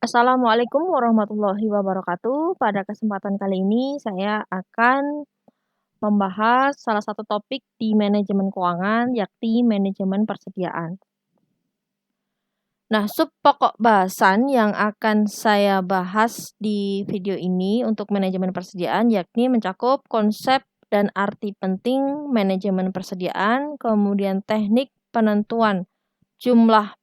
Assalamualaikum warahmatullahi wabarakatuh. Pada kesempatan kali ini saya akan membahas salah satu topik di manajemen keuangan, yakni manajemen persediaan. Nah, sub pokok bahasan yang akan saya bahas di video ini untuk manajemen persediaan yakni mencakup konsep dan arti penting manajemen persediaan, kemudian teknik penentuan jumlah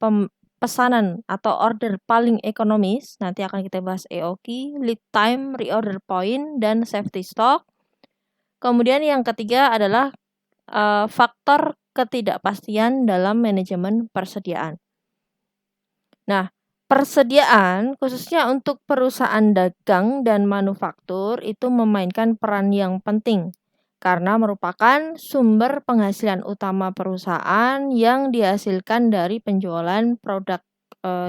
pesanan atau order paling ekonomis, nanti akan kita bahas EOQ, lead time, reorder point, dan safety stock. Kemudian yang ketiga adalah faktor ketidakpastian dalam manajemen persediaan. Nah, persediaan khususnya untuk perusahaan dagang dan manufaktur itu memainkan peran yang penting karena merupakan sumber penghasilan utama perusahaan yang dihasilkan dari penjualan produk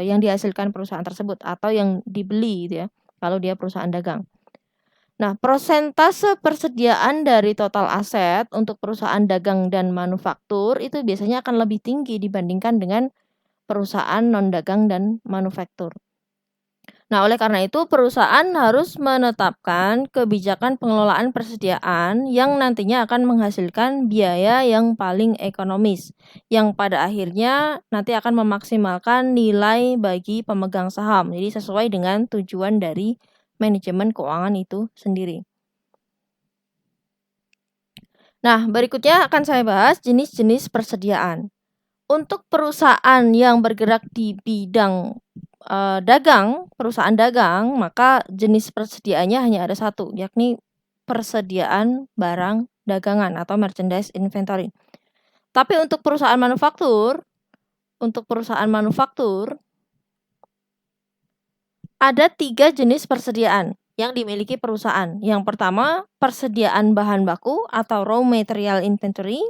yang dihasilkan perusahaan tersebut atau yang dibeli gitu ya, kalau dia perusahaan dagang. Nah, persentase persediaan dari total aset untuk perusahaan dagang dan manufaktur itu biasanya akan lebih tinggi dibandingkan dengan perusahaan non-dagang dan manufaktur. Nah, oleh karena itu perusahaan harus menetapkan kebijakan pengelolaan persediaan yang nantinya akan menghasilkan biaya yang paling ekonomis, yang pada akhirnya nanti akan memaksimalkan nilai bagi pemegang saham. Jadi sesuai dengan tujuan dari manajemen keuangan itu sendiri. Nah, berikutnya akan saya bahas jenis-jenis persediaan. Untuk perusahaan yang bergerak di bidang dagang, perusahaan dagang, maka jenis persediaannya hanya ada satu, yakni persediaan barang dagangan atau merchandise inventory. Tapi untuk perusahaan manufaktur ada 3 jenis persediaan yang dimiliki perusahaan. Yang pertama, persediaan bahan baku atau raw material inventory.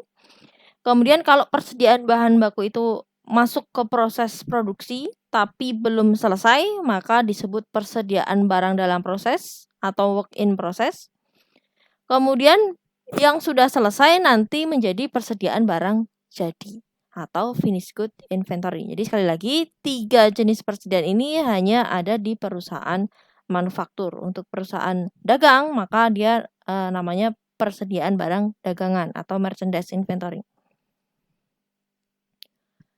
Kemudian kalau persediaan bahan baku itu masuk ke proses produksi tapi belum selesai, maka disebut persediaan barang dalam proses atau work in process. Kemudian yang sudah selesai nanti menjadi persediaan barang jadi atau finished good inventory. Jadi sekali lagi 3 jenis persediaan ini hanya ada di perusahaan manufaktur. Untuk perusahaan dagang maka dia namanya persediaan barang dagangan atau merchandise inventory.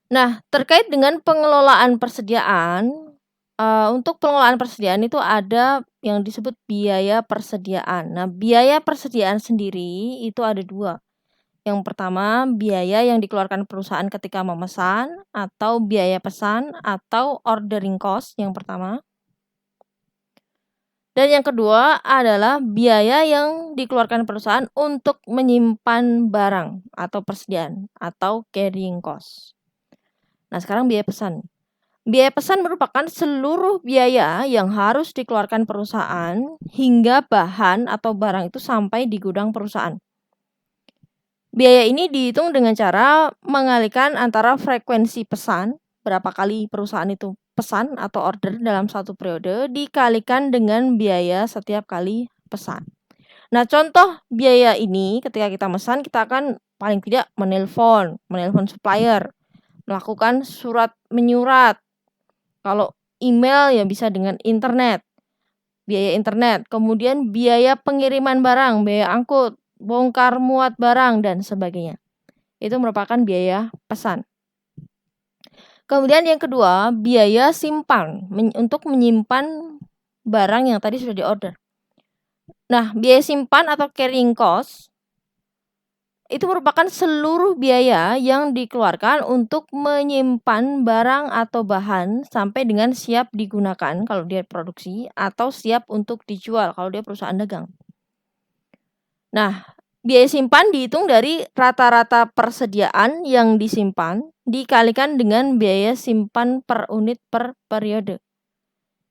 Nah, terkait dengan pengelolaan persediaan, untuk pengelolaan persediaan itu ada yang disebut biaya persediaan. Nah, biaya persediaan sendiri itu ada 2. Yang pertama, biaya yang dikeluarkan perusahaan ketika memesan atau biaya pesan atau ordering cost yang pertama. Dan yang kedua adalah biaya yang dikeluarkan perusahaan untuk menyimpan barang atau persediaan atau carrying cost. Nah, sekarang biaya pesan. Biaya pesan merupakan seluruh biaya yang harus dikeluarkan perusahaan hingga bahan atau barang itu sampai di gudang perusahaan. Biaya ini dihitung dengan cara mengalihkan antara frekuensi pesan, berapa kali perusahaan itu pesan atau order dalam satu periode, dikalikan dengan biaya setiap kali pesan. Nah, contoh biaya ini ketika kita pesan, kita akan paling tidak menelpon supplier, melakukan surat menyurat. Kalau email ya bisa dengan internet, biaya internet, kemudian biaya pengiriman barang, biaya angkut, bongkar muat barang, dan sebagainya. Itu merupakan biaya pesan. Kemudian yang kedua, biaya simpan, untuk menyimpan barang yang tadi sudah diorder. Nah, biaya simpan atau carrying cost itu merupakan seluruh biaya yang dikeluarkan untuk menyimpan barang atau bahan sampai dengan siap digunakan kalau dia produksi atau siap untuk dijual kalau dia perusahaan dagang. Nah, biaya simpan dihitung dari rata-rata persediaan yang disimpan dikalikan dengan biaya simpan per unit per periode.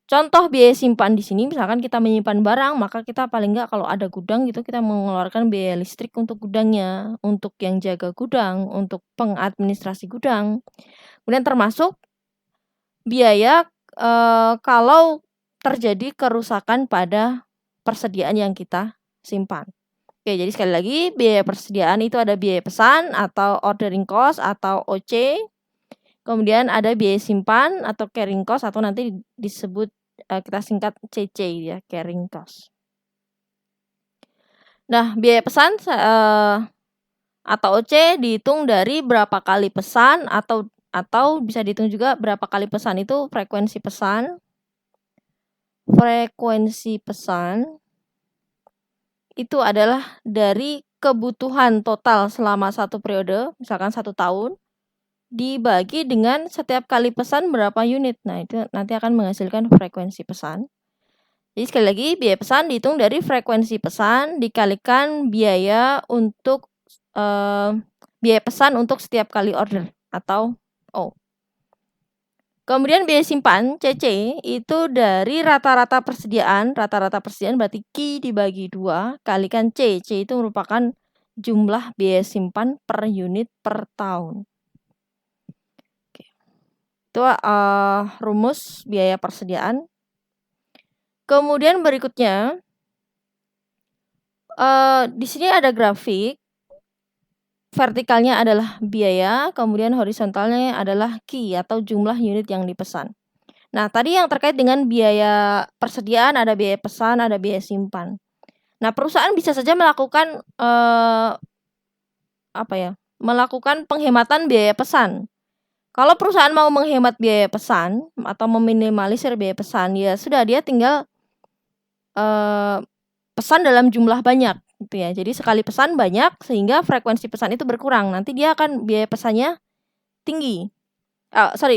Contoh biaya simpan di sini misalkan kita menyimpan barang, maka kita paling enggak kalau ada gudang gitu kita mengeluarkan biaya listrik untuk gudangnya, untuk yang jaga gudang, untuk pengadministrasi gudang. Kemudian termasuk biaya kalau terjadi kerusakan pada persediaan yang kita simpan. Oke, jadi sekali lagi biaya persediaan itu ada biaya pesan atau ordering cost atau OC. Kemudian ada biaya simpan atau carrying cost atau nanti disebut kita singkat CC ya, carrying cost. Nah, biaya pesan atau OC dihitung dari berapa kali pesan atau bisa dihitung juga berapa kali pesan itu frekuensi pesan. Frekuensi pesan itu adalah dari kebutuhan total selama satu periode, misalkan 1 tahun, dibagi dengan setiap kali pesan berapa unit. Nah, itu nanti akan menghasilkan frekuensi pesan. Jadi sekali lagi, biaya pesan dihitung dari frekuensi pesan dikalikan biaya untuk biaya pesan untuk setiap kali order atau O. Kemudian biaya simpan CC itu dari rata-rata persediaan berarti Q dibagi 2 kalikan C. C itu merupakan jumlah biaya simpan per unit per tahun. Oke. Itu rumus biaya persediaan. Kemudian berikutnya di sini ada grafik. Vertikalnya adalah biaya, kemudian horizontalnya adalah Q atau jumlah unit yang dipesan. Nah, tadi yang terkait dengan biaya persediaan, ada biaya pesan, ada biaya simpan. Nah, perusahaan bisa saja melakukan melakukan penghematan biaya pesan. Kalau perusahaan mau menghemat biaya pesan atau meminimalisir biaya pesan, ya sudah, dia tinggal pesan dalam jumlah banyak gitu ya. Jadi sekali pesan banyak sehingga frekuensi pesan itu berkurang. Nanti dia akan biaya pesannya tinggi.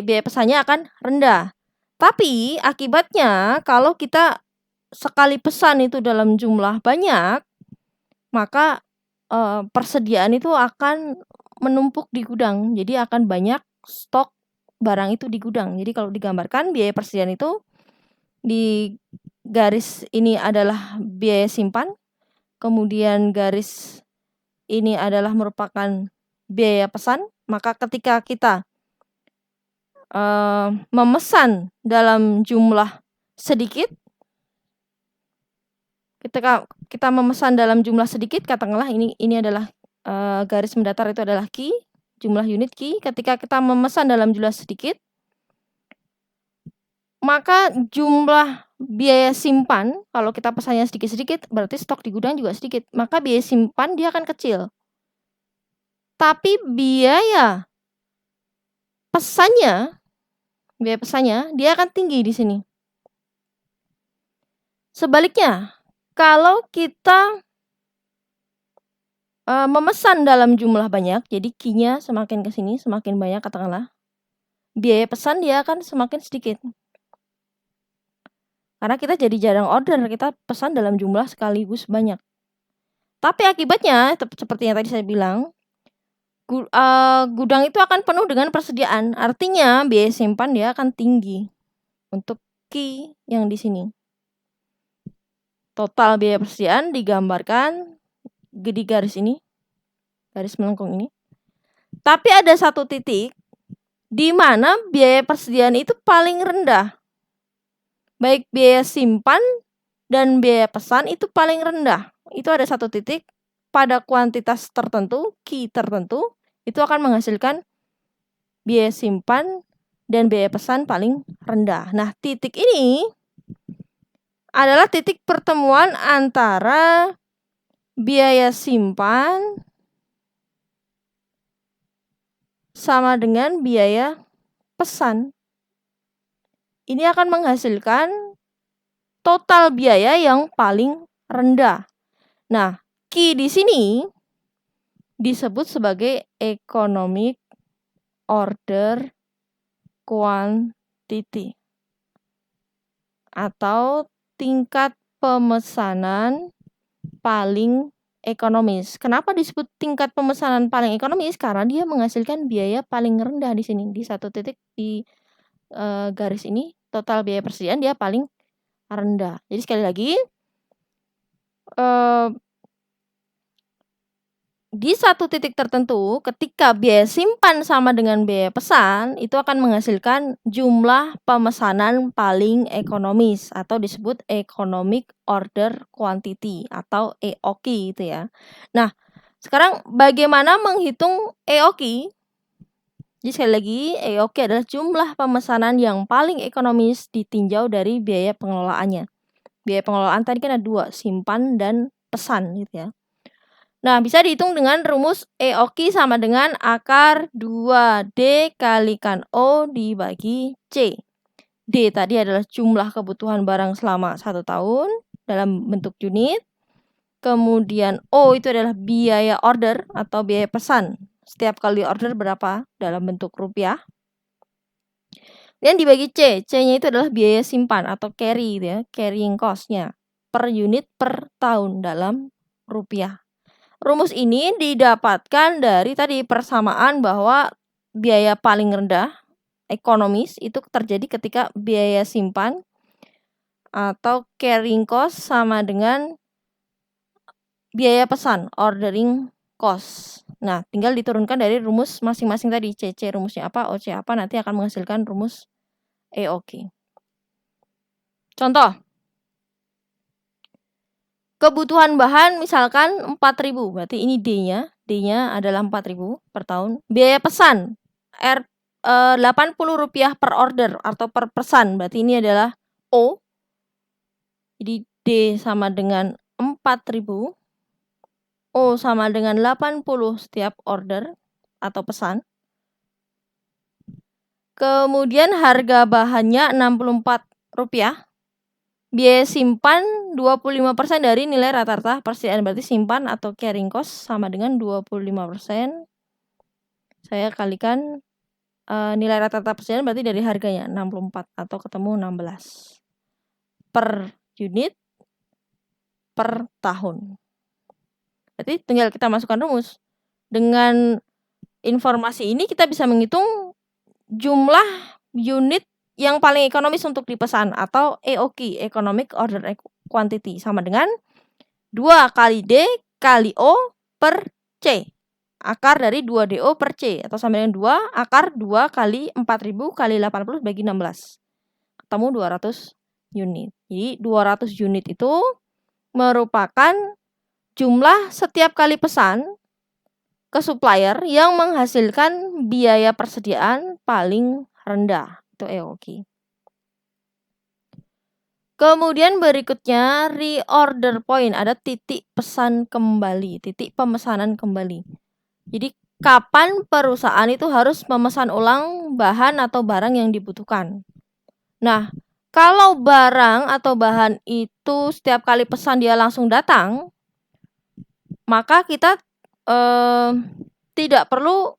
Biaya pesannya akan rendah. Tapi akibatnya kalau kita sekali pesan itu dalam jumlah banyak, maka persediaan itu akan menumpuk di gudang. Jadi akan banyak stok barang itu di gudang. Jadi kalau digambarkan biaya persediaan itu di garis ini adalah biaya simpan, kemudian garis ini adalah merupakan biaya pesan. Maka ketika kita memesan dalam jumlah sedikit, ketika kita memesan dalam jumlah sedikit, katakanlah ini adalah garis mendatar itu adalah Q, jumlah unit Q. Ketika kita memesan dalam jumlah sedikit, maka jumlah biaya simpan, kalau kita pesannya sedikit-sedikit, berarti stok di gudang juga sedikit. Maka biaya simpan dia akan kecil. Tapi biaya pesannya dia akan tinggi di sini. Sebaliknya, kalau kita memesan dalam jumlah banyak, jadi Q-nya semakin ke sini, semakin banyak katakanlah, biaya pesan dia akan semakin sedikit. Karena kita jadi jarang order, kita pesan dalam jumlah sekaligus banyak. Tapi akibatnya, seperti yang tadi saya bilang, gudang itu akan penuh dengan persediaan. Artinya biaya simpan dia akan tinggi untuk Q yang di sini. Total biaya persediaan digambarkan di garis ini, garis melengkung ini. Tapi ada satu titik di mana biaya persediaan itu paling rendah. Baik biaya simpan dan biaya pesan itu paling rendah. Itu ada satu titik pada kuantitas tertentu, Q tertentu, itu akan menghasilkan biaya simpan dan biaya pesan paling rendah. Nah, titik ini adalah titik pertemuan antara biaya simpan sama dengan biaya pesan. Ini akan menghasilkan total biaya yang paling rendah. Nah, Q di sini disebut sebagai economic order quantity atau tingkat pemesanan paling ekonomis. Kenapa disebut tingkat pemesanan paling ekonomis? Karena dia menghasilkan biaya paling rendah di sini, di satu titik di garis ini, total biaya persediaan dia paling rendah. Jadi sekali lagi, di satu titik tertentu, ketika biaya simpan sama dengan biaya pesan, itu akan menghasilkan jumlah pemesanan paling ekonomis atau disebut economic order quantity atau EOQ itu ya. Nah, sekarang bagaimana menghitung EOQ? Jadi sekali lagi, EOQ adalah jumlah pemesanan yang paling ekonomis ditinjau dari biaya pengelolaannya. Biaya pengelolaan tadi kan ada 2, simpan dan pesan gitu ya. Nah, bisa dihitung dengan rumus EOQ sama dengan akar 2D kalikan O dibagi C. D tadi adalah jumlah kebutuhan barang selama 1 tahun dalam bentuk unit. Kemudian O itu adalah biaya order atau biaya pesan. Setiap kali order berapa dalam bentuk rupiah. Dan dibagi C. C-nya itu adalah biaya simpan atau carry gitu ya, carrying cost-nya per unit per tahun dalam rupiah. Rumus ini didapatkan dari tadi persamaan bahwa biaya paling rendah ekonomis itu terjadi ketika biaya simpan atau carrying cost sama dengan biaya pesan, ordering cost. Nah, tinggal diturunkan dari rumus masing-masing tadi. CC rumusnya apa, OC apa, nanti akan menghasilkan rumus EOQ. Contoh. Kebutuhan bahan misalkan 4.000, berarti ini D-nya. D-nya adalah 4.000 per tahun. Biaya pesan Rp80 per order atau per pesan, berarti ini adalah O. Jadi D sama dengan 4.000. O sama dengan 80 setiap order atau pesan. Kemudian harga bahannya Rp64. Biaya simpan 25% dari nilai rata-rata persediaan, berarti simpan atau carrying cost sama dengan 25%. Saya kalikan nilai rata-rata persediaan berarti dari harganya 64 atau ketemu 16 per unit per tahun. Berarti tinggal kita masukkan rumus. Dengan informasi ini kita bisa menghitung jumlah unit yang paling ekonomis untuk dipesan atau EOQ, Economic Order Quantity, sama dengan 2 kali D kali O per C. Akar dari 2DO per C atau sama dengan 2 akar 2 kali 4.000 kali 80 bagi 16. Ketemu 200 unit. Jadi 200 unit itu merupakan jumlah setiap kali pesan ke supplier yang menghasilkan biaya persediaan paling rendah. Itu EOQ. Kemudian berikutnya reorder point, ada titik pesan kembali, titik pemesanan kembali. Jadi kapan perusahaan itu harus memesan ulang bahan atau barang yang dibutuhkan. Nah, kalau barang atau bahan itu setiap kali pesan dia langsung datang, maka kita tidak perlu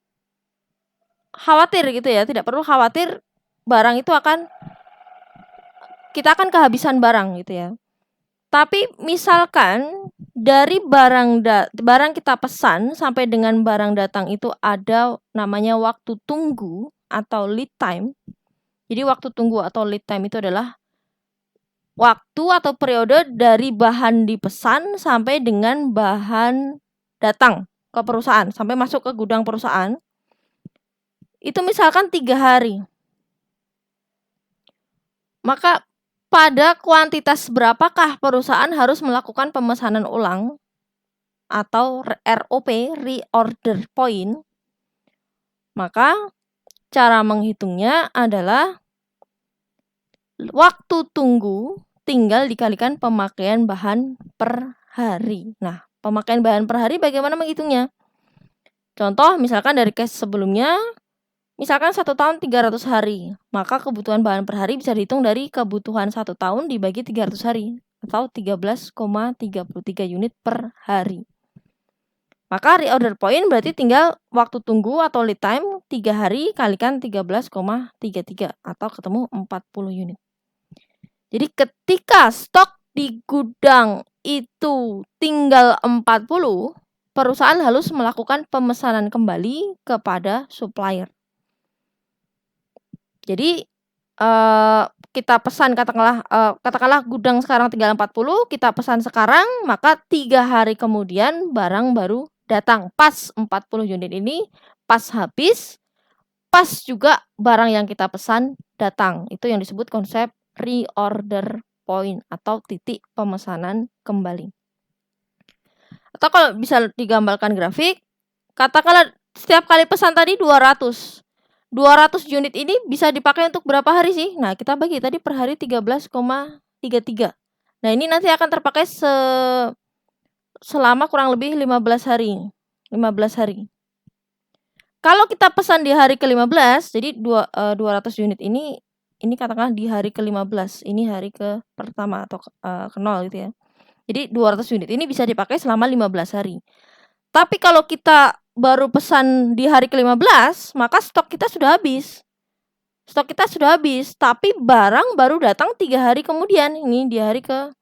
khawatir gitu ya, tidak perlu khawatir barang itu kita akan kehabisan barang gitu ya. Tapi misalkan dari barang kita pesan sampai dengan barang datang itu ada namanya waktu tunggu atau lead time. Jadi waktu tunggu atau lead time itu adalah waktu atau periode dari bahan dipesan sampai dengan bahan datang ke perusahaan, sampai masuk ke gudang perusahaan. Itu misalkan 3 hari. Maka pada kuantitas berapakah perusahaan harus melakukan pemesanan ulang atau ROP, reorder point? Maka cara menghitungnya adalah waktu tunggu tinggal dikalikan pemakaian bahan per hari. Nah, pemakaian bahan per hari bagaimana menghitungnya? Contoh misalkan dari case sebelumnya, misalkan 1 tahun 300 hari, maka kebutuhan bahan per hari bisa dihitung dari kebutuhan 1 tahun dibagi 300 hari atau 13,33 unit per hari. Maka reorder point berarti tinggal waktu tunggu atau lead time 3 hari kalikan 13,33 atau ketemu 40 unit. Jadi ketika stok di gudang itu tinggal 40, perusahaan harus melakukan pemesanan kembali kepada supplier. Jadi kita pesan katakanlah gudang sekarang tinggal 40, kita pesan sekarang, maka 3 hari kemudian barang baru datang. Pas 40 unit ini pas habis, pas juga barang yang kita pesan datang. Itu yang disebut konsep reorder point atau titik pemesanan kembali. Atau kalau bisa digambarkan grafik, katakanlah setiap kali pesan tadi 200. 200 unit ini bisa dipakai untuk berapa hari sih? Nah, kita bagi tadi per hari 13,33. Nah, ini nanti akan terpakai selama kurang lebih 15 hari. 15 hari. Kalau kita pesan di hari ke-15, jadi 200 unit ini katakanlah di hari ke-15, ini hari ke pertama atau ke-0 gitu ya. Jadi 200 unit ini bisa dipakai selama 15 hari. Tapi kalau kita baru pesan di hari ke-15, maka stok kita sudah habis. Stok kita sudah habis, tapi barang baru datang 3 hari kemudian. Ini di hari ke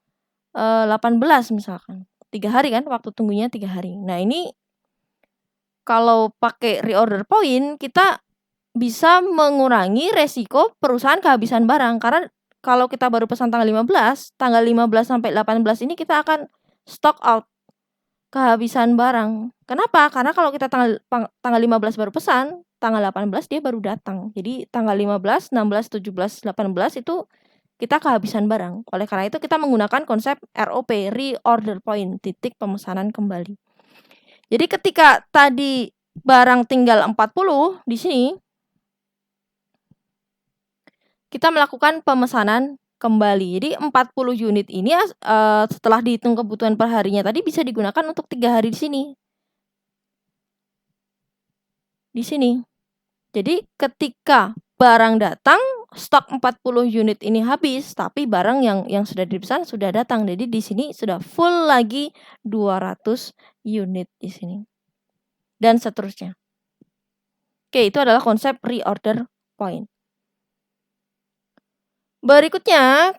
18 misalkan. 3 hari kan, waktu tunggunya 3 hari. Nah, ini kalau pakai reorder point, kita bisa mengurangi resiko perusahaan kehabisan barang. Karena kalau kita baru pesan tanggal 15 sampai 18 ini kita akan stock out, kehabisan barang. Kenapa? Karena kalau kita tanggal 15 baru pesan, tanggal 18 dia baru datang. Jadi tanggal 15, 16, 17, 18 itu kita kehabisan barang. Oleh karena itu kita menggunakan konsep ROP, reorder point, titik pemesanan kembali. Jadi ketika tadi barang tinggal 40 di sini, kita melakukan pemesanan kembali. Jadi 40 unit ini setelah dihitung kebutuhan per harinya tadi bisa digunakan untuk 3 hari di sini. Di sini. Jadi ketika barang datang, stok 40 unit ini habis, tapi barang yang sudah dipesan sudah datang. Jadi di sini sudah full lagi 200 unit di sini. Dan seterusnya. Oke, itu adalah konsep reorder point. Berikutnya,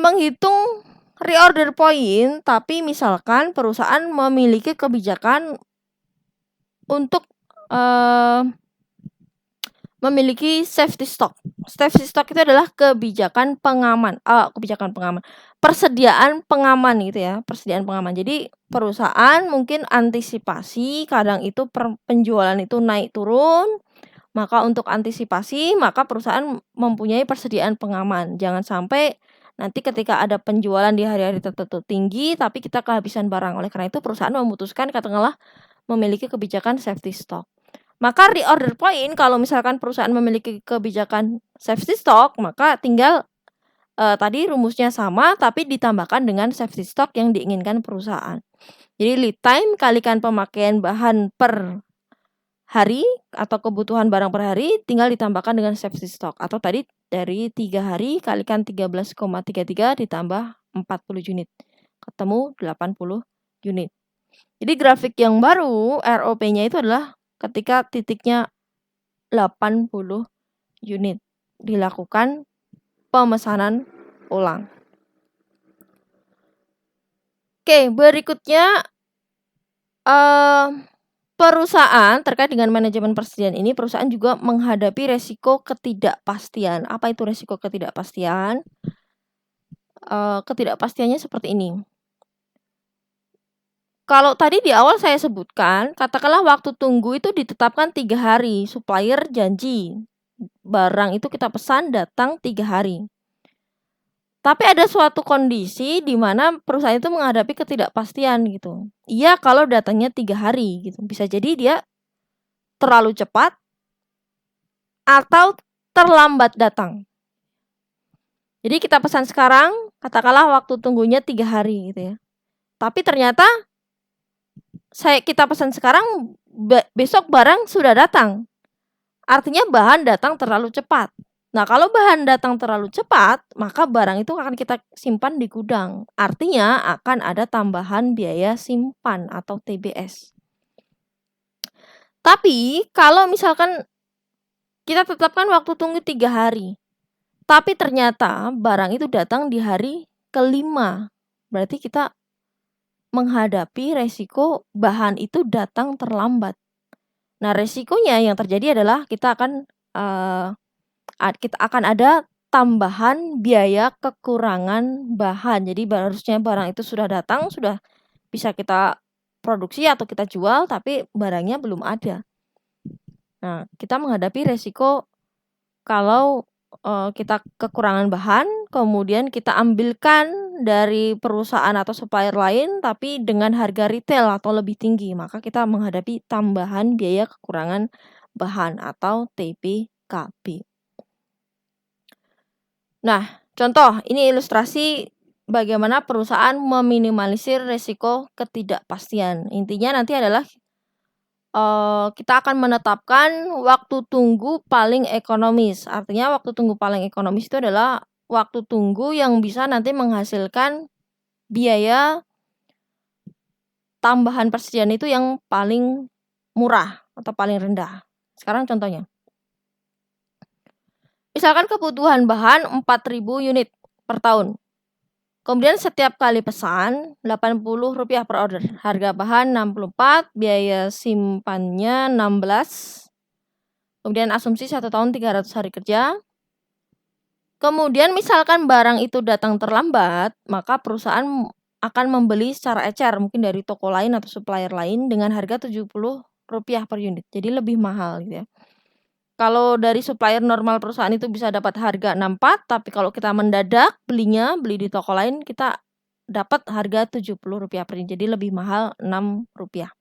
menghitung reorder point, tapi misalkan perusahaan memiliki kebijakan untuk memiliki safety stock. Safety stock itu adalah kebijakan pengaman, persediaan pengaman gitu ya, persediaan pengaman. Jadi perusahaan mungkin antisipasi kadang itu penjualan itu naik turun, maka untuk antisipasi maka perusahaan mempunyai persediaan pengaman. Jangan sampai nanti ketika ada penjualan di hari-hari tertentu tinggi tapi kita kehabisan barang. Oleh karena itu perusahaan memutuskan katakanlah memiliki kebijakan safety stock. Maka reorder point kalau misalkan perusahaan memiliki kebijakan safety stock, maka tinggal tadi rumusnya sama tapi ditambahkan dengan safety stock yang diinginkan perusahaan. Jadi lead time kalikan pemakaian bahan per hari atau kebutuhan barang per hari tinggal ditambahkan dengan safety stock. Atau tadi dari 3 hari kalikan 13,33 ditambah 40 unit. Ketemu 80 unit. Jadi grafik yang baru ROP-nya itu adalah ketika titiknya 80 unit dilakukan pemesanan ulang. Oke, berikutnya perusahaan terkait dengan manajemen persediaan ini, perusahaan juga menghadapi resiko ketidakpastian. Apa itu resiko ketidakpastian? Ketidakpastiannya seperti ini. Kalau tadi di awal saya sebutkan, katakanlah waktu tunggu itu ditetapkan 3 hari, supplier janji barang itu kita pesan datang 3 hari. Tapi ada suatu kondisi di mana perusahaan itu menghadapi ketidakpastian gitu. Iya kalau datangnya 3 hari gitu. Bisa jadi dia terlalu cepat atau terlambat datang. Jadi kita pesan sekarang, katakanlah waktu tunggunya 3 hari gitu ya. Tapi ternyata kita pesan sekarang, besok barang sudah datang. Artinya bahan datang terlalu cepat. Nah, kalau bahan datang terlalu cepat, maka barang itu akan kita simpan di gudang. Artinya akan ada tambahan biaya simpan atau TBS. Tapi kalau misalkan kita tetapkan waktu tunggu 3 hari, tapi ternyata barang itu datang di hari ke-5, berarti kita menghadapi resiko bahan itu datang terlambat. Nah, resikonya yang terjadi adalah kita akan ada tambahan biaya kekurangan bahan. Jadi harusnya barang itu sudah datang, sudah bisa kita produksi atau kita jual, tapi barangnya belum ada. Nah, kita menghadapi resiko kalau kita kekurangan bahan, kemudian kita ambilkan dari perusahaan atau supplier lain, tapi dengan harga retail atau lebih tinggi, maka kita menghadapi tambahan biaya kekurangan bahan atau TBS. KB. Nah, contoh ini ilustrasi bagaimana perusahaan meminimalisir risiko ketidakpastian. Intinya nanti adalah kita akan menetapkan waktu tunggu paling ekonomis. Artinya waktu tunggu paling ekonomis itu adalah waktu tunggu yang bisa nanti menghasilkan biaya tambahan persediaan itu yang paling murah atau paling rendah. Sekarang contohnya. Misalkan kebutuhan bahan 4.000 unit per tahun. Kemudian setiap kali pesan Rp80 per order. Harga bahan 64, biaya simpannya 16. Kemudian asumsi 1 tahun 300 hari kerja. Kemudian misalkan barang itu datang terlambat, maka perusahaan akan membeli secara ecer mungkin dari toko lain atau supplier lain dengan harga Rp70 per unit. Jadi lebih mahal gitu ya. Kalau dari supplier normal perusahaan itu bisa dapat harga 64, tapi kalau kita mendadak beli di toko lain, kita dapat harga Rp70 per unit. Jadi lebih mahal Rp6.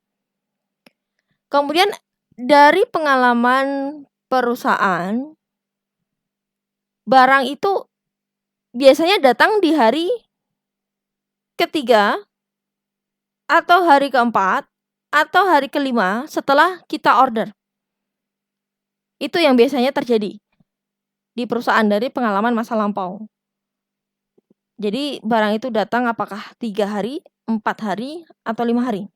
Kemudian dari pengalaman perusahaan, barang itu biasanya datang di hari ketiga atau hari keempat atau hari kelima setelah kita order. Itu yang biasanya terjadi di perusahaan dari pengalaman masa lampau. Jadi barang itu datang apakah 3 hari, 4 hari, atau 5 hari.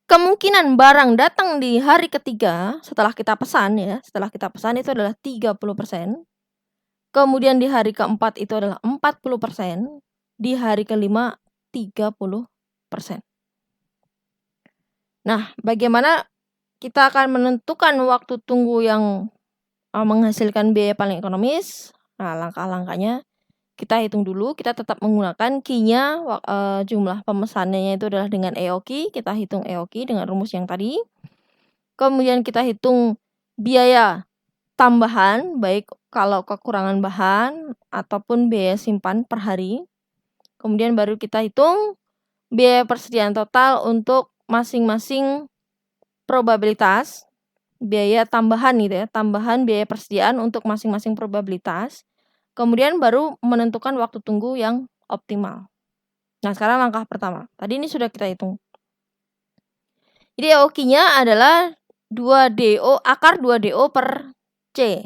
Kemungkinan barang datang di hari ketiga setelah kita pesan ya, setelah kita pesan itu adalah 30%. Kemudian di hari keempat itu adalah 40%, di hari kelima 30%. Nah, bagaimana kita akan menentukan waktu tunggu yang menghasilkan biaya paling ekonomis? Nah, langkah-langkahnya kita hitung dulu, kita tetap menggunakan key-nya, jumlah pemesanannya itu adalah dengan EOQ, kita hitung EOQ dengan rumus yang tadi. Kemudian kita hitung biaya tambahan, baik kalau kekurangan bahan ataupun biaya simpan per hari. Kemudian baru kita hitung biaya persediaan total untuk masing-masing probabilitas, biaya tambahan gitu ya, tambahan biaya persediaan untuk masing-masing probabilitas. Kemudian baru menentukan waktu tunggu yang optimal. Nah, sekarang langkah pertama. Tadi ini sudah kita hitung. Jadi EOQ-nya adalah 2DO, akar 2DO per C.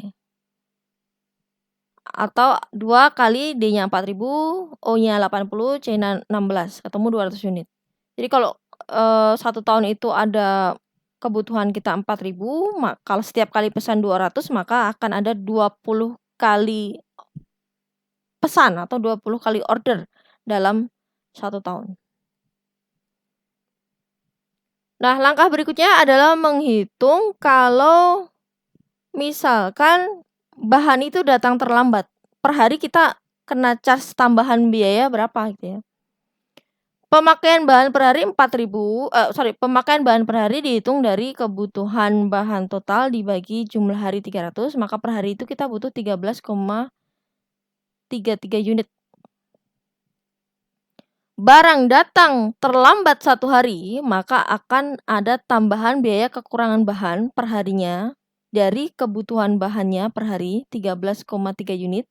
Atau 2 kali D-nya 4.000, O-nya 80, C-nya 16, ketemu 200 unit. Jadi kalau 1 tahun itu ada kebutuhan kita 4.000, kalau setiap kali pesan 200, maka akan ada 20 kali pesan atau 20 kali order dalam 1 tahun. Nah, langkah berikutnya adalah menghitung kalau misalkan bahan itu datang terlambat. Per hari kita kena charge tambahan biaya berapa gitu ya. Pemakaian bahan per hari 4.000, pemakaian bahan per hari dihitung dari kebutuhan bahan total dibagi jumlah hari 300, maka per hari itu kita butuh 13,33 unit. Barang datang terlambat 1 hari, maka akan ada tambahan biaya kekurangan bahan per harinya dari kebutuhan bahannya per hari 13,3 unit.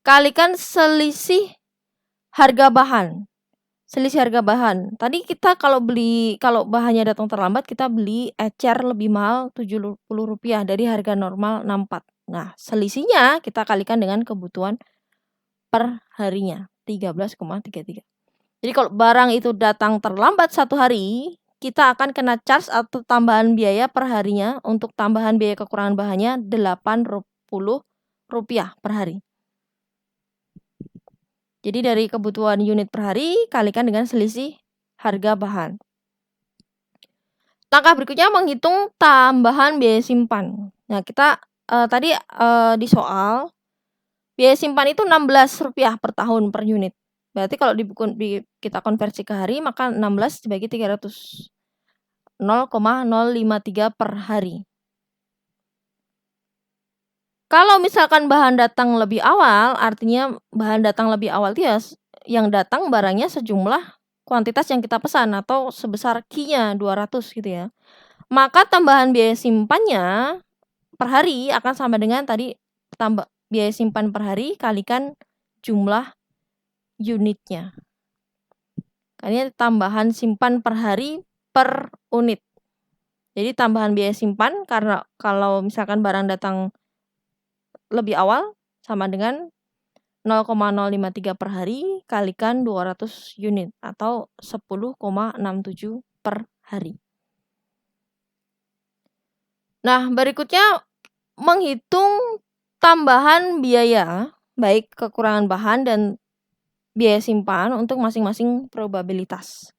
Kalikan selisih harga bahan. Selisih harga bahan. Tadi kita kalau bahannya datang terlambat, kita beli ecer lebih mahal Rp70 dari harga normal 64. Nah, selisihnya kita kalikan dengan kebutuhan per harinya 13,33. Jadi kalau barang itu datang terlambat 1 hari, kita akan kena charge atau tambahan biaya per harinya untuk tambahan biaya kekurangan bahannya Rp80 per hari. Jadi dari kebutuhan unit per hari kalikan dengan selisih harga bahan. Langkah berikutnya menghitung tambahan biaya simpan. Nah, kita tadi di soal biaya simpan itu Rp16 per tahun per unit. Berarti kalau kita konversi ke hari, maka 16 dibagi 300, 0,053 per hari. Kalau misalkan bahan datang lebih awal, artinya bahan datang lebih awal itu ya yang datang barangnya sejumlah kuantitas yang kita pesan atau sebesar Q-nya 200 gitu ya. Maka tambahan biaya simpannya per hari akan sama dengan tadi tambah biaya simpan per hari kalikan jumlah unitnya. Ini tambahan simpan per hari per unit. Jadi tambahan biaya simpan karena kalau misalkan barang datang lebih awal sama dengan 0,053 per hari kalikan 200 unit atau 10,67 per hari. Nah, berikutnya menghitung tambahan biaya, baik kekurangan bahan dan biaya simpan untuk masing-masing probabilitas.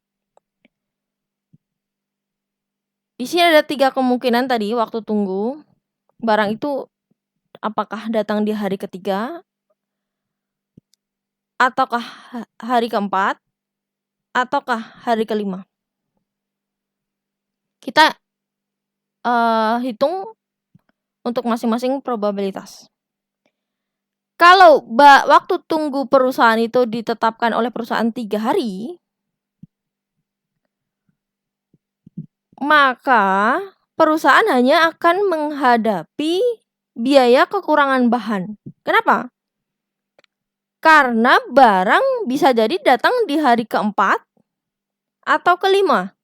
Di sini ada 3 kemungkinan tadi waktu tunggu. Barang itu apakah datang di hari ketiga, ataukah hari keempat, ataukah hari kelima. Kita hitung untuk masing-masing probabilitas. Kalau waktu tunggu perusahaan itu ditetapkan oleh perusahaan 3 hari, maka perusahaan hanya akan menghadapi biaya kekurangan bahan. Kenapa? Karena barang bisa jadi datang di hari keempat atau kelima.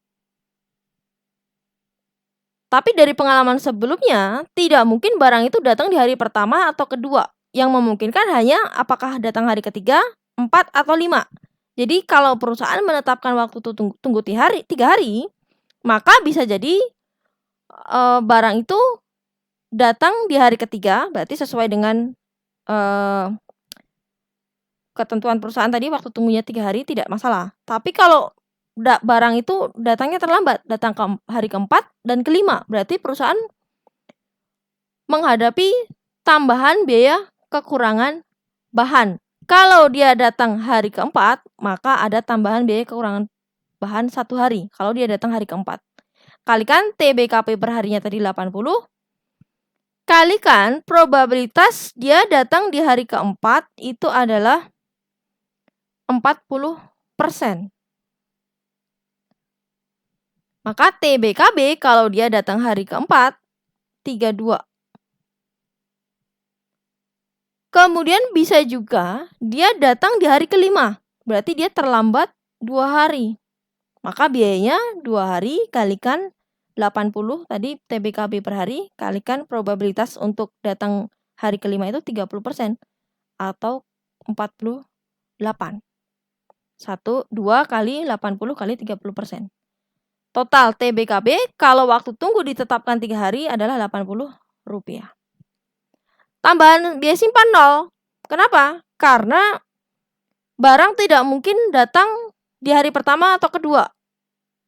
Tapi dari pengalaman sebelumnya, tidak mungkin barang itu datang di hari pertama atau kedua. Yang memungkinkan hanya apakah datang hari ketiga, 4, atau 5. Jadi kalau perusahaan menetapkan waktu tunggu 3 hari, maka bisa jadi barang itu datang di hari ketiga, berarti sesuai dengan ketentuan perusahaan tadi waktu tunggunya 3 hari tidak masalah. Tapi kalau barang itu datangnya terlambat, datang ke hari keempat dan kelima, berarti perusahaan menghadapi tambahan biaya kekurangan bahan. Kalau dia datang hari keempat, maka ada tambahan biaya kekurangan bahan 1 hari. Kalau dia datang hari keempat, kalikan TBKP per harinya tadi 80, kalikan probabilitas dia datang di hari keempat itu adalah 40%. Maka TBKB kalau dia datang hari keempat, 32. Kemudian bisa juga dia datang di hari kelima, berarti dia terlambat 2 hari. Maka biayanya 2 hari kalikan 80 tadi TBKB per hari kalikan probabilitas untuk datang hari kelima itu 30% atau 48. 2 kali 80 kali 30%. Total TBKB kalau waktu tunggu ditetapkan 3 hari adalah Rp80. Tambahan biaya simpan 0. Kenapa? Karena barang tidak mungkin datang di hari pertama atau kedua.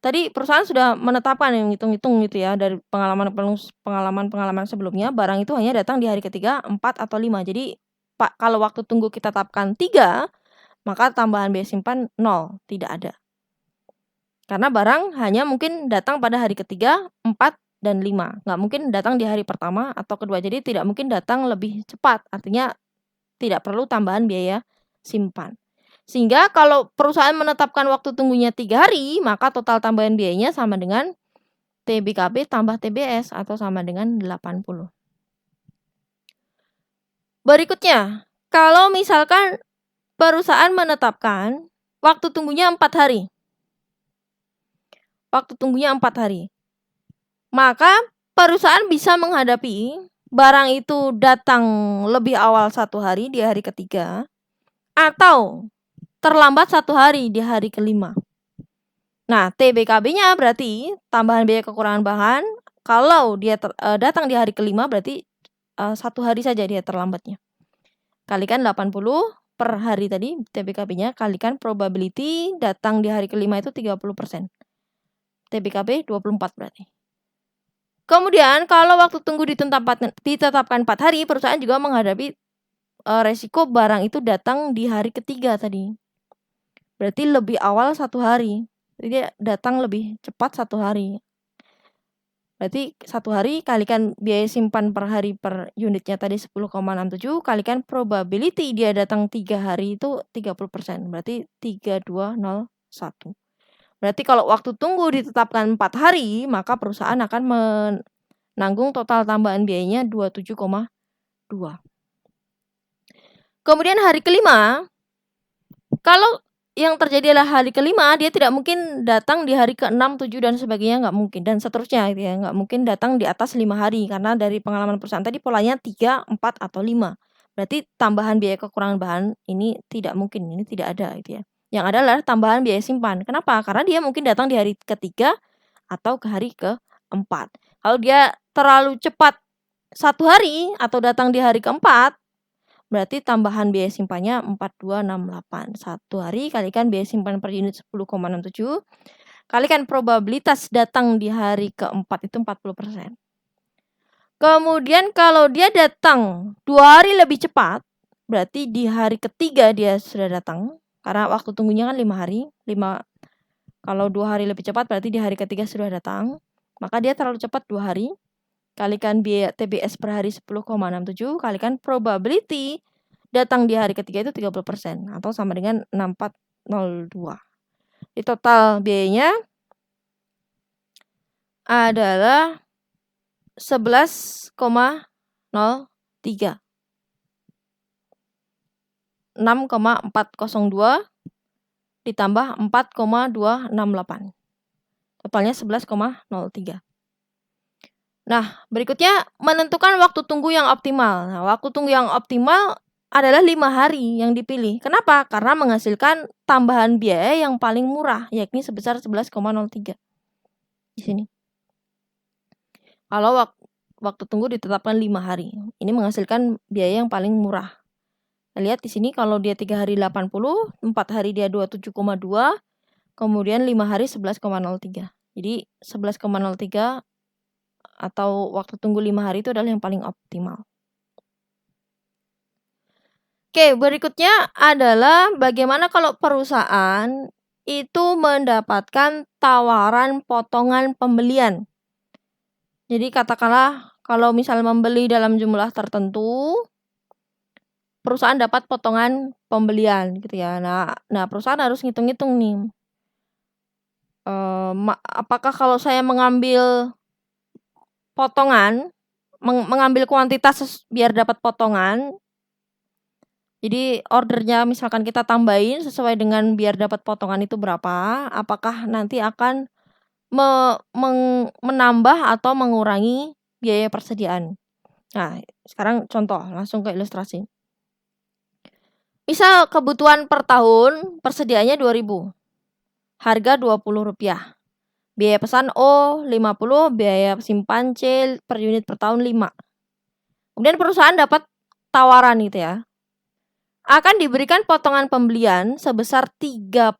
Tadi perusahaan sudah menetapkan yang hitung-hitung gitu ya, dari pengalaman sebelumnya, barang itu hanya datang di hari ketiga, 4, atau 5. Jadi kalau waktu tunggu kita tetapkan 3, maka tambahan biaya simpan 0, tidak ada. Karena barang hanya mungkin datang pada hari ketiga, 4, dan 5. Nggak mungkin datang di hari pertama atau kedua. Jadi tidak mungkin datang lebih cepat. Artinya tidak perlu tambahan biaya simpan. Sehingga kalau perusahaan menetapkan waktu tunggunya 3 hari, maka total tambahan biayanya sama dengan TBKB tambah TBS atau sama dengan 80. Berikutnya, kalau misalkan perusahaan menetapkan waktu tunggunya 4 hari. Waktu tunggunya 4 hari. Maka perusahaan bisa menghadapi barang itu datang lebih awal 1 hari di hari ketiga atau terlambat 1 hari di hari kelima. Nah, TBKB-nya berarti tambahan biaya kekurangan bahan. Kalau dia datang di hari kelima berarti 1 hari saja dia terlambatnya. Kalikan 80 per hari tadi TBKB-nya kalikan probability datang di hari kelima itu 30%. TBKB 24 berarti. Kemudian kalau waktu tunggu ditetapkan 4 hari, perusahaan juga menghadapi resiko barang itu datang di hari ketiga tadi. Berarti lebih awal 1 hari. Jadi dia datang lebih cepat 1 hari. Berarti 1 hari kalikan biaya simpan per hari per unitnya tadi 10,67 kalikan probability dia datang 3 hari itu 30%. Berarti 3201. Berarti kalau waktu tunggu ditetapkan 4 hari, maka perusahaan akan nanggung total tambahan biayanya 27,2. Kemudian hari kelima, kalau yang terjadi adalah hari kelima, dia tidak mungkin datang di hari ke-6, 7 dan sebagainya, nggak mungkin, dan seterusnya gitu ya. Nggak mungkin datang di atas 5 hari karena dari pengalaman perusahaan tadi polanya 3, 4 atau 5. Berarti tambahan biaya kekurangan bahan ini tidak mungkin, ini tidak ada gitu ya. Yang ada adalah tambahan biaya simpan. Kenapa? Karena dia mungkin datang di hari ketiga atau ke hari ke-4. Kalau dia terlalu cepat 1 hari atau datang di hari ke-4, berarti tambahan biaya simpannya 4268. 1 hari kalikan biaya simpan per unit 10,67, kalikan probabilitas datang di hari ke-4 itu 40%. Kemudian kalau dia datang 2 hari lebih cepat, berarti di hari ketiga dia sudah datang, karena waktu tunggunya kan 5 hari. Kalau 2 hari lebih cepat berarti di hari ketiga sudah datang, maka dia terlalu cepat 2 hari. Kalikan biaya TBS per hari 10,67, kalikan probability datang di hari ketiga itu 30% atau sama dengan 6402. Di total biayanya adalah 11,03. 6,402 ditambah 4,268. Totalnya 11,03. Nah, berikutnya menentukan waktu tunggu yang optimal. Nah, waktu tunggu yang optimal adalah 5 hari yang dipilih. Kenapa? Karena menghasilkan tambahan biaya yang paling murah, yakni sebesar 11,03. Di sini. Kalau waktu tunggu ditetapkan 5 hari. Ini menghasilkan biaya yang paling murah. Nah, lihat di sini kalau dia 3 hari 80, 4 hari dia 27,2, kemudian 5 hari 11,03. Jadi 11,03 atau waktu tunggu 5 hari itu adalah yang paling optimal. Oke, berikutnya adalah bagaimana kalau perusahaan itu mendapatkan tawaran potongan pembelian. Jadi katakanlah kalau misalnya membeli dalam jumlah tertentu, perusahaan dapat potongan pembelian gitu ya. Nah perusahaan harus ngitung-ngitung nih. Apakah kalau saya mengambil potongan, mengambil kuantitas biar dapat potongan, jadi ordernya misalkan kita tambahin sesuai dengan biar dapat potongan itu berapa, apakah nanti akan menambah atau mengurangi biaya persediaan. Nah, sekarang contoh, langsung ke ilustrasi. Misal kebutuhan per tahun persediaannya 2.000, harga Rp20. Biaya pesan O 50, biaya simpan C per unit per tahun 5. Kemudian perusahaan dapat tawaran gitu ya. Akan diberikan potongan pembelian sebesar 3%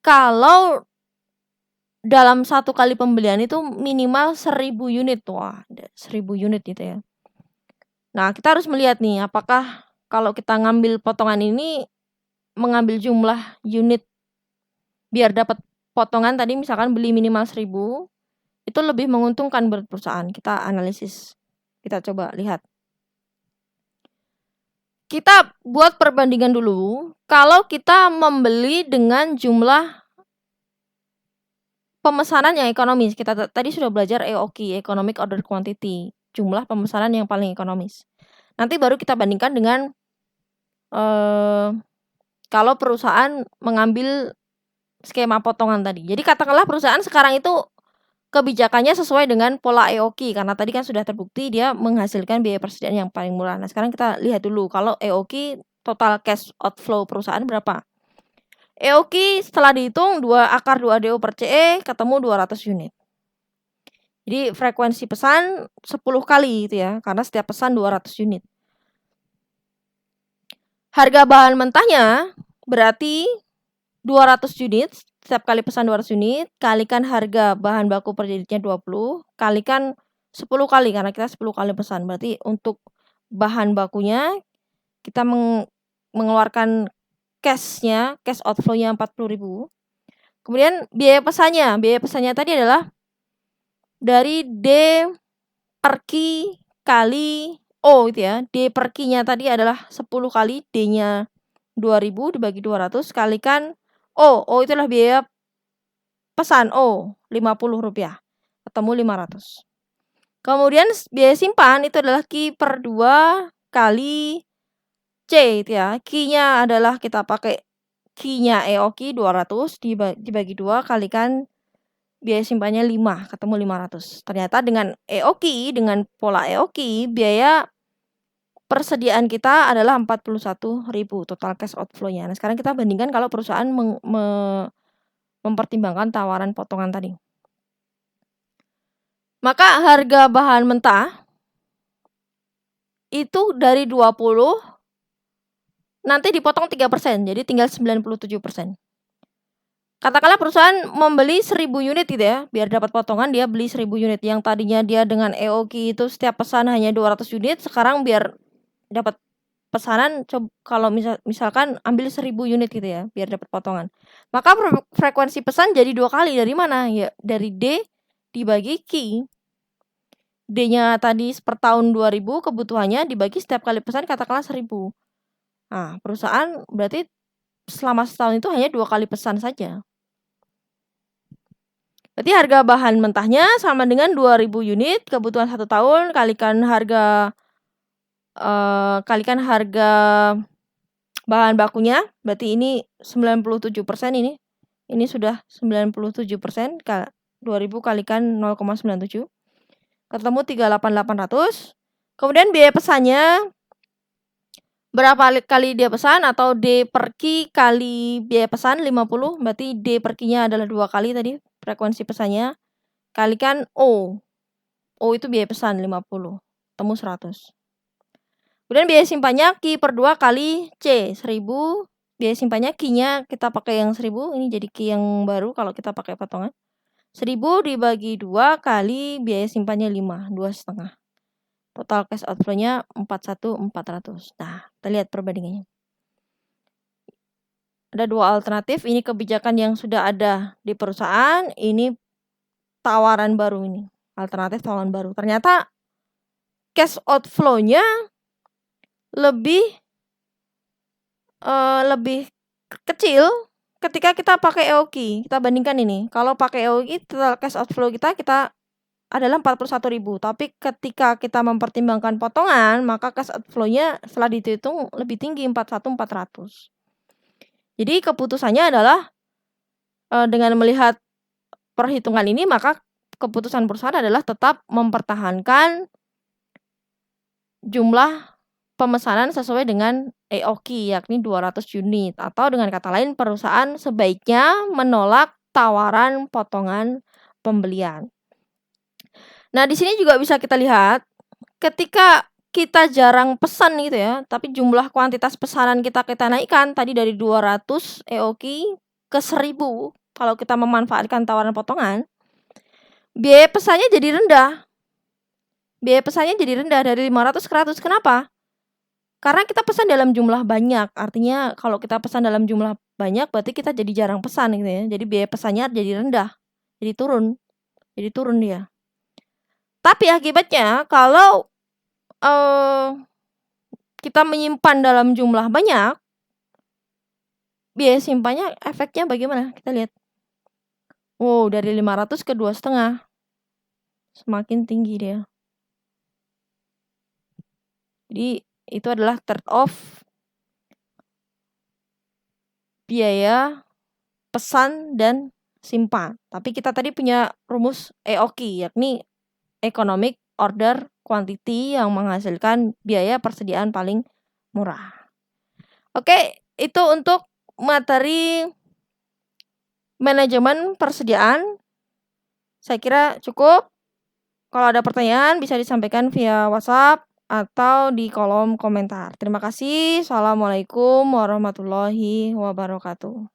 kalau dalam 1 kali pembelian itu minimal 1.000 unit. Wah, 1.000 unit gitu ya. Nah, kita harus melihat nih apakah kalau kita ngambil potongan ini mengambil jumlah unit biar dapat potongan tadi misalkan beli minimal 1.000, itu lebih menguntungkan buat perusahaan. Kita analisis. Kita coba lihat. Kita buat perbandingan dulu. Kalau kita membeli dengan jumlah pemesanan yang ekonomis, kita tadi sudah belajar EOQ, Economic Order Quantity, jumlah pemesanan yang paling ekonomis. Nanti baru kita bandingkan dengan kalau perusahaan mengambil skema potongan tadi. Jadi katakanlah perusahaan sekarang itu kebijakannya sesuai dengan pola EOQ, karena tadi kan sudah terbukti dia menghasilkan biaya persediaan yang paling murah. Nah, sekarang kita lihat dulu kalau EOQ total cash outflow perusahaan berapa. EOQ setelah dihitung 2 akar 2 DO per CE ketemu 200 unit. Jadi frekuensi pesan 10 kali gitu ya, karena setiap pesan 200 unit. Harga bahan mentahnya berarti 200 unit, setiap kali pesan 200 unit, kalikan harga bahan baku per unitnya 20, kalikan 10 kali karena kita 10 kali pesan. Berarti untuk bahan bakunya kita mengeluarkan cash outflow-nya 40.000. Kemudian biaya pesannya tadi adalah dari D per Q kali O gitu ya. D per Q-nya tadi adalah 10 kali, D-nya 2.000 dibagi 200 kalikan O itu adalah biaya pesan O, Rp50. ketemu 500. Kemudian biaya simpan itu adalah Q per 2 kali C itu ya. Q-nya adalah kita pakai Q-nya EOQ 200 dibagi 2 kalikan biaya simpannya 5, ketemu 500. Ternyata dengan EOQ, dengan pola EOQ, biaya persediaan kita adalah 41.000 total cash outflow-nya. Nah, sekarang kita bandingkan kalau perusahaan mempertimbangkan tawaran potongan tadi. Maka harga bahan mentah itu dari 20 nanti dipotong 3%, jadi tinggal 97%. Katakanlah perusahaan membeli 1000 unit gitu ya, biar dapat potongan dia beli 1000 unit. Yang tadinya dia dengan EOQ itu setiap pesan hanya 200 unit, sekarang biar dapat pesanan kalau misalkan ambil 1000 unit gitu ya, biar dapat potongan. Maka frekuensi pesan jadi 2 kali. Dari mana? Ya dari D dibagi Q. D-nya tadi per tahun 2000 kebutuhannya dibagi setiap kali pesan katakanlah 1000. Nah, perusahaan berarti selama setahun itu hanya 2 kali pesan saja. Berarti harga bahan mentahnya sama dengan 2000 unit kebutuhan 1 tahun kalikan harga bahan bakunya, berarti ini 97% ini. Ini sudah 97%, 2000 kalikan 0,97. Ketemu 38.800. Kemudian biaya pesannya berapa kali dia pesan atau D per Q kali biaya pesan 50, berarti D per Q-nya adalah 2 kali tadi frekuensi pesannya. Kalikan O. O itu biaya pesan 50, temu 100. Kemudian biaya simpannya Q per 2 kali C, 1000. Biaya simpannya Q-nya kita pakai yang 1000, ini jadi Q yang baru kalau kita pakai potongan. 1000 dibagi 2 kali biaya simpannya 5, 2,5. Total cash outflow-nya 41.400. Nah, kita lihat perbandingannya. Ada 2 alternatif, ini kebijakan yang sudah ada di perusahaan, ini tawaran baru ini. Alternatif tawaran baru. Ternyata cash outflow-nya lebih kecil ketika kita pakai EOQ. Kita bandingkan ini. Kalau pakai EOQ, total cash outflow kita adalah 41.000. Tapi ketika kita mempertimbangkan potongan, maka cash outflow-nya setelah dihitung lebih tinggi, 41.400. Jadi keputusannya adalah dengan melihat perhitungan ini, maka keputusan perusahaan adalah tetap mempertahankan jumlah pemesanan sesuai dengan EOQ, yakni 200 unit. Atau dengan kata lain, perusahaan sebaiknya menolak tawaran potongan pembelian. Nah, di sini juga bisa kita lihat, ketika kita jarang pesan gitu ya, tapi jumlah kuantitas pesanan kita naikkan, tadi dari 200 EOQ ke 1000, kalau kita memanfaatkan tawaran potongan, biaya pesannya jadi rendah. Biaya pesannya jadi rendah dari 500 ke 100. Kenapa? Karena kita pesan dalam jumlah banyak. Artinya kalau kita pesan dalam jumlah banyak berarti kita jadi jarang pesan gitu ya. Jadi biaya pesannya jadi rendah. Jadi turun. Jadi turun dia. Tapi akibatnya kalau kita menyimpan dalam jumlah banyak, biaya simpannya efeknya bagaimana? Kita lihat. Wow, dari 500 ke 2,5. Semakin tinggi dia. Jadi itu adalah trade-off biaya pesan dan simpan. Tapi kita tadi punya rumus EOQ, yakni Economic Order Quantity, yang menghasilkan biaya persediaan paling murah. Oke, itu untuk materi manajemen persediaan. Saya kira cukup. Kalau ada pertanyaan bisa disampaikan via WhatsApp atau di kolom komentar. Terima kasih. Assalamualaikum warahmatullahi wabarakatuh.